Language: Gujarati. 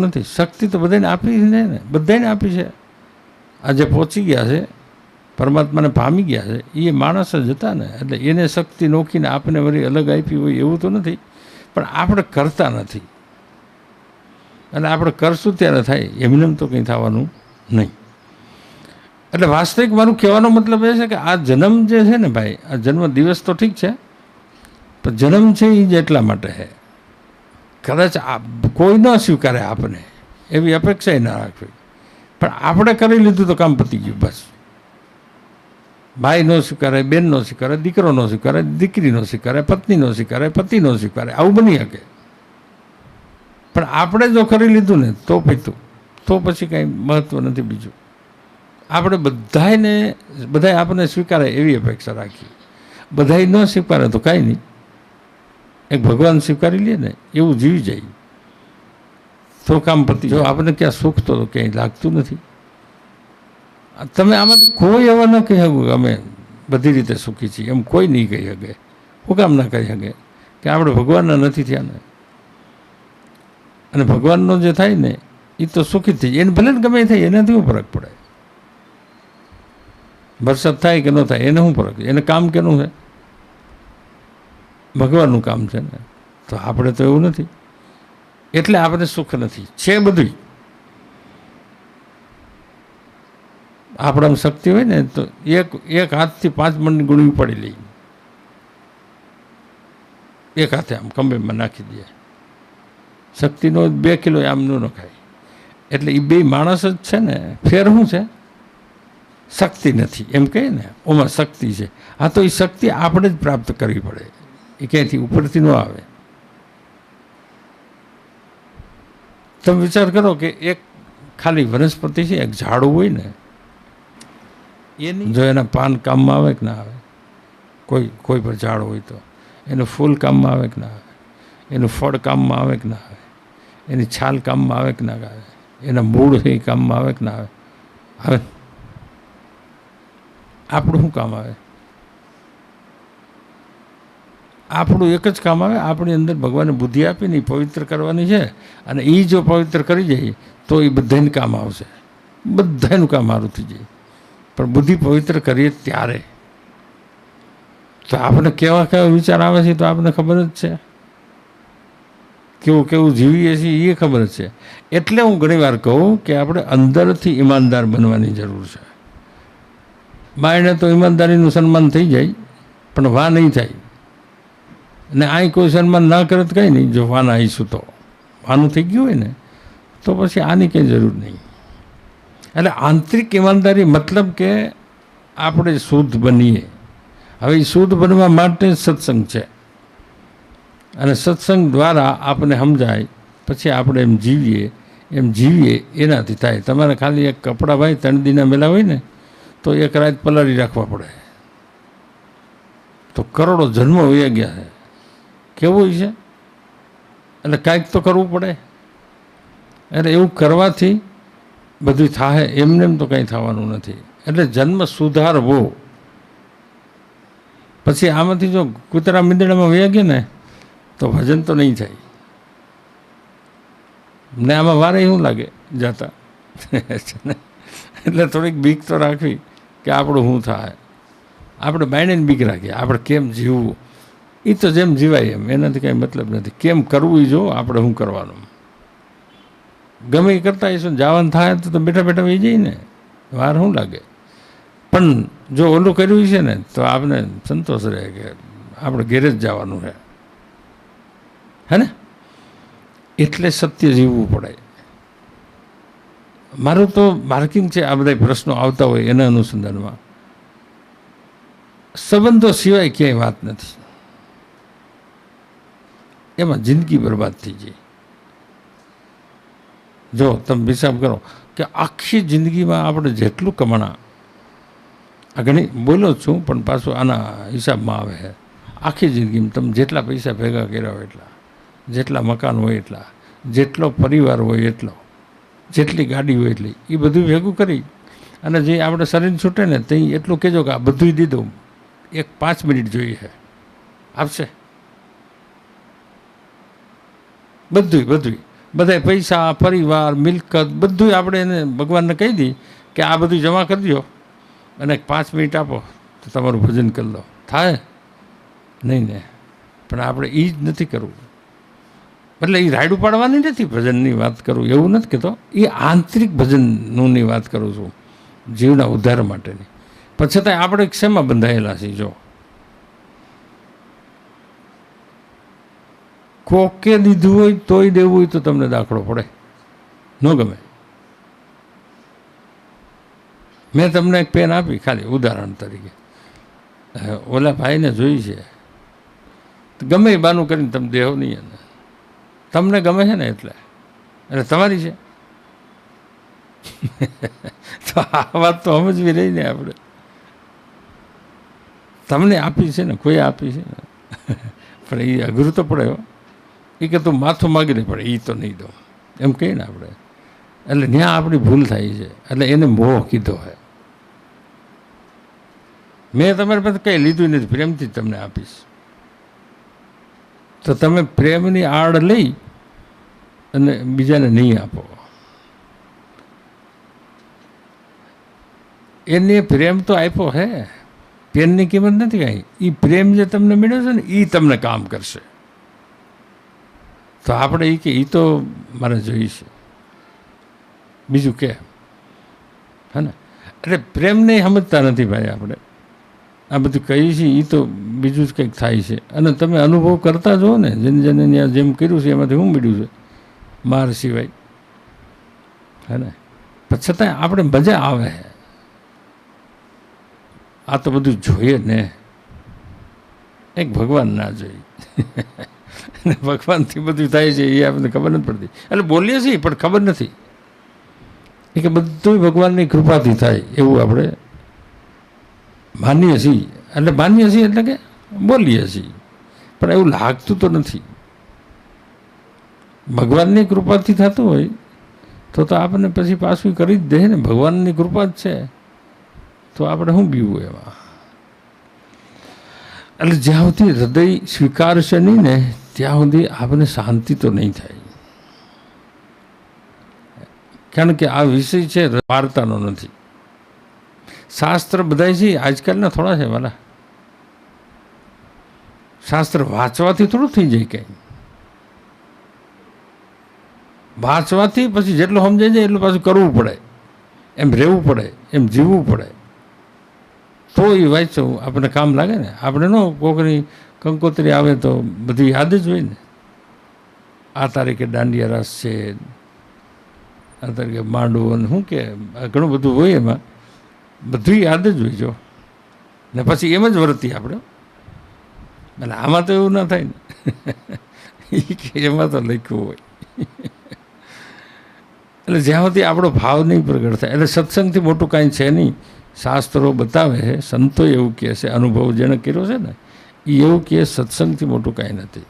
નથી. શક્તિ તો બધાને આપી છે ને, બધાને આપી છે. આજે પહોંચી ગયા છે, પરમાત્માને પામી ગયા છે, એ માણસ જ હતા ને. એટલે એને શક્તિ નોખીને આપને વળી અલગ આપી હોય એવું તો નથી, પણ આપણે કરતા નથી. અને આપણે કરશું ત્યારે થાય, એમને તો કંઈ થવાનું નહીં. એટલે વાસ્તવિક મારું કહેવાનો મતલબ એ છે કે આ જન્મ જે છે ને ભાઈ, આ જન્મ દિવસ તો ઠીક છે, પણ જન્મ છે એ જ એટલા માટે છે. કદાચ કોઈ ન સ્વીકારે આપને, એવી અપેક્ષા ના રાખવી, પણ આપણે કરી લીધું તો કામ પતી ગયું. બસ ભાઈ ન સ્વીકારે, બેન ન સ્વીકારે, દીકરો ન સ્વીકારે, દીકરી ન સ્વીકારે, પત્ની ન સ્વીકારે, પતિ ન સ્વીકારે, આવું બની શકે. પણ આપણે જો કરી લીધું ને તો પીતું, તો પછી કાંઈ મહત્વ નથી બીજું. આપણે બધાય આપણને સ્વીકારે એવી અપેક્ષા રાખીએ. બધાય ન સ્વીકારે તો કાંઈ નહીં, એક ભગવાન સ્વીકારી લે ને એવું જીવી જાય તો કામ પતી. જો આપણને ક્યાં સુખ તો ક્યાંય લાગતું નથી. તમે આમાંથી કોઈ એવા ન કહી શકો કે અમે બધી રીતે સુખી છીએ, એમ કોઈ નહીં કહી શકે. હું કામ ના કહી શકે કે આપણે ભગવાનના નથી થયા ને. અને ભગવાનનો જે થાય ને એ તો સુખી જ થઈ જાય. એને ભલે ને ગમે થાય, એનાથી શું ફરક પડે? વરસાદ થાય કે ન થાય એને શું ફરક? એને કામ કેનું છે? ભગવાનનું કામ છે ને. તો આપણે તો એવું નથી, એટલે આપણે સુખ નથી. છે બધું આપણામાં શક્તિ હોય ને તો એક હાથથી 5 મણની ગુણવી પડી લઈ, એક હાથે આમ કંબેમાં નાખી દે. શક્તિનો 2 કિલો આમ ન નખાય. એટલે એ બે માણસ જ છે ને. ફેર શું છે? શક્તિ નથી એમ કહે ને, ઓમાં શક્તિ છે. હા, તો એ શક્તિ આપણે જ પ્રાપ્ત કરવી પડે, એ ક્યાંયથી ઉપરથી ન આવે. તમે વિચાર કરો કે એક ખાલી વનસ્પતિ છે, એક ઝાડું હોય ને, એની જો એના પાન કામમાં આવે કે ના આવે, કોઈ પણ ઝાડ હોય તો એનું ફૂલ કામમાં આવે કે ના આવે, એનું ફળ કામમાં આવે કે ના આવે, એની છાલ કામમાં આવે કે ના આવે, એના મૂળ એ કામમાં આવે કે ના આવે? આવે. આપણું શું કામ આવે? આપણું એક જ કામ આવે, આપણી અંદર ભગવાને બુદ્ધિ આપીને એ પવિત્ર કરવાની છે. અને એ જો પવિત્ર કરી જાય તો એ બધાને કામ આવશે, બધાનું કામ સારું થઈ જાય. પણ બુદ્ધિ પવિત્ર કરીએ ત્યારે તો આપણે કેવા વિચાર આવે છે તો આપણને ખબર જ છે, કેવું જીવીએ છીએ એ ખબર જ છે. એટલે હું ઘણી વાર કહું કે આપણે અંદરથી ઈમાનદાર બનવાની જરૂર છે. બાયણે તો ઈમાનદારીનું સન્માન થઈ જાય, પણ વા નહીં થાય. અને અહીં કોઈ સન્માન ના કરે તો કંઈ નહીં. જો વાના આવીશું તો વાનું થઈ ગયું હોય ને તો પછી આની કંઈ જરૂર નહીં. એટલે આંતરિક ઈમાનદારી મતલબ કે આપણે શુદ્ધ બનીએ. હવે એ શુદ્ધ બનવા માટે સત્સંગ છે, અને સત્સંગ દ્વારા આપણને સમજાય, પછી આપણે એમ જીવીએ એનાથી થાય. તમારે ખાલી એક કપડાં ભાઈ 3 દીના મેલા હોય ને તો એક રાત પલાળી રાખવા પડે, તો કરોડો જન્મ વયા ગયા છે. કેવું હોય છે? એટલે કાંઈક તો કરવું પડે. એટલે એવું કરવાથી બધું થાય, એમને એમ તો કંઈ થવાનું નથી. એટલે જન્મ સુધારવો. પછી આમાંથી જો કૂતરા મીંદડામાં વયા ગયા ને તો ભજન તો નહીં થાય ને. આમાં વારે શું લાગે જતા? એટલે થોડીક બીક તો રાખવી કે આપણું શું થાય. આપણે બાયણે બીક રાખીએ, આપણે કેમ જીવવું. એ તો જેમ જીવાય એમ, એનાથી કાંઈ મતલબ નથી. કેમ કરવું એ જો આપણે શું કરવાનું. ગમે એ કરતા આવીશું, જવાનું થાય તો બેઠા બેઠા વહી જાય ને, વાર શું લાગે. પણ જો ઓલું કર્યું છે ને તો આપણે સંતોષ રહે કે આપણે ઘેરે જ જવાનું છે, હે ને. એટલે સત્ય જીવવું પડે. મારું તો માર્કિંગ છે આ બધા પ્રશ્નો આવતા હોય એના અનુસંધાનમાં. સંબંધો સિવાય ક્યાંય વાત નથી. એમાં જિંદગી બરબાદ થઈ જાય. જો તમે હિસાબ કરો કે આખી જિંદગીમાં આપણે જેટલું કમાણા, આ ઘણી બોલો છું પણ પાછું આના હિસાબમાં આવે છે. આખી જિંદગીમાં તમે જેટલા પૈસા ભેગા કર્યા હોય એટલા, જેટલા મકાન હોય એટલા, જેટલો પરિવાર હોય એટલો, જેટલી ગાડી હોય એટલી, એ બધું ભેગું કરી અને જે આપણે શરીર છૂટે ને તે એટલું કહેજો કે આ બધું દીધું, એક 5 મિનિટ જોઈએ છે, આપશે? બધું બધા પૈસા, પરિવાર, મિલકત બધું આપણે એને ભગવાનને કહી દઈએ કે આ બધું જમા કરી દો અને 5 મિનિટ આપો તો તમારું ભજન કરી લો. થાય નહીં ને? પણ આપણે એ જ નથી કરવું. એટલે એ રાયડું પાડવાની નથી, ભજનની વાત કરું એવું નથી કહેતો, એ આંતરિક ભજનની વાત કરું છું, જીવના ઉદ્ધાર માટેની. પણ છતાંય આપણે શેમાં બંધાયેલા છીએ? જો કોકે દીધું હોય તોય દેવું હોય તો તમને દાખલો પડે, ન ગમે. મેં તમને એક પેન આપી ખાલી ઉદાહરણ તરીકે, ઓલા ભાઈને જોઈ છે, ગમે એ બાનું કરીને તમે દેહો નહીં એને, તમને ગમે છે ને એટલે તમારી છે. તો આ વાત તો સમજવી રહી ને આપણે. તમને આપી છે ને, કોઈ આપી છે ને, પણ એ અઘરું તો પડે. એ કે તું માથું માગી નહીં પડે, એ તો નહીં દો એમ કહીએ ને આપણે. એટલે ત્યાં આપણી ભૂલ થાય છે. એટલે એને મોહ કીધો હે. મેં તમારી પાસે કંઈ લીધું નથી, પ્રેમથી તમને આપીશ. તો તમે પ્રેમની આડ લઈ અને બીજાને નહીં આપો. એને પ્રેમ તો આપ્યો હે, પેનની કિંમત નથી કાંઈ. એ પ્રેમ જે તમને મળ્યો છે ને એ તમને કામ કરશે. તો આપણે એ કે એ તો મારે જોઈશે, બીજું કે હે ને. એટલે પ્રેમને સમજતા નથી ભાઈ આપણે. આ બધું કહીએ છીએ એ તો બીજું જ કંઈક થાય છે. અને તમે અનુભવ કરતા જુઓ ને, જેને જેને ત્યાં જેમ કર્યું છે એમાંથી શું મળ્યું છે માર સિવાય, હે ને. પણ છતાંય આપણે મજા આવે. આ તો બધું જોઈએ ને, એક ભગવાન ના જોઈએ. ભગવાનથી બધું થાય છે એ આપણને ખબર નથી પડતી. એટલે બોલીએ છીએ પણ ખબર નથી એ કે બધું ભગવાનની કૃપાથી થાય એવું આપણે માનીએ છીએ. એટલે માનીએ છીએ એટલે કે બોલીએ છીએ, પણ એવું લાગતું તો નથી. ભગવાનની કૃપાથી થતું હોય તો આપણને પછી પાછું કરી જ દે ને. ભગવાનની કૃપા જ છે તો આપણે શું બીવું એમાં. એટલે જ્યાં સુધી હૃદય સ્વીકારશે નહીં ને ત્યાં સુધી આપણને શાંતિ તો નહીં થાય. કારણ કે આ વિષય છે વાર્તાનો નથી. શાસ્ત્ર બધા છે આજકાલના થોડા છે વાલા. શાસ્ત્ર વાંચવાથી થોડું થઈ જાય કંઈ. વાંચવાથી પછી જેટલું સમજાઈ જાય એટલું પાછું કરવું પડે, એમ રહેવું પડે, એમ જીવવું પડે. તો એ વાંચવું આપણને કામ લાગે ને. આપણે ન કોકની કંકોત્રી આવે તો બધી યાદ જ હોય ને. આ તારીખે દાંડિયા રાસ છે, આ તારીખે માંડવું અને શું કે ઘણું બધું હોય, એમાં બધું યાદ જ હોય. જો ને પછી એમ જ વર્તીએ આપણે. એટલે આમાં તો એવું ના થાય ને. એમાં તો લખ્યું હોય. એટલે જ્યાં સુધી આપણો ભાવ નહીં પ્રગટ થાય. એટલે સત્સંગથી મોટું કાંઈ છે નહીં. શાસ્ત્રો બતાવે છે, સંતો એવું કહે છે, અનુભવ જેણે કર્યો છે ને એ એવું કહે સત્સંગથી મોટું કાંઈ નથી.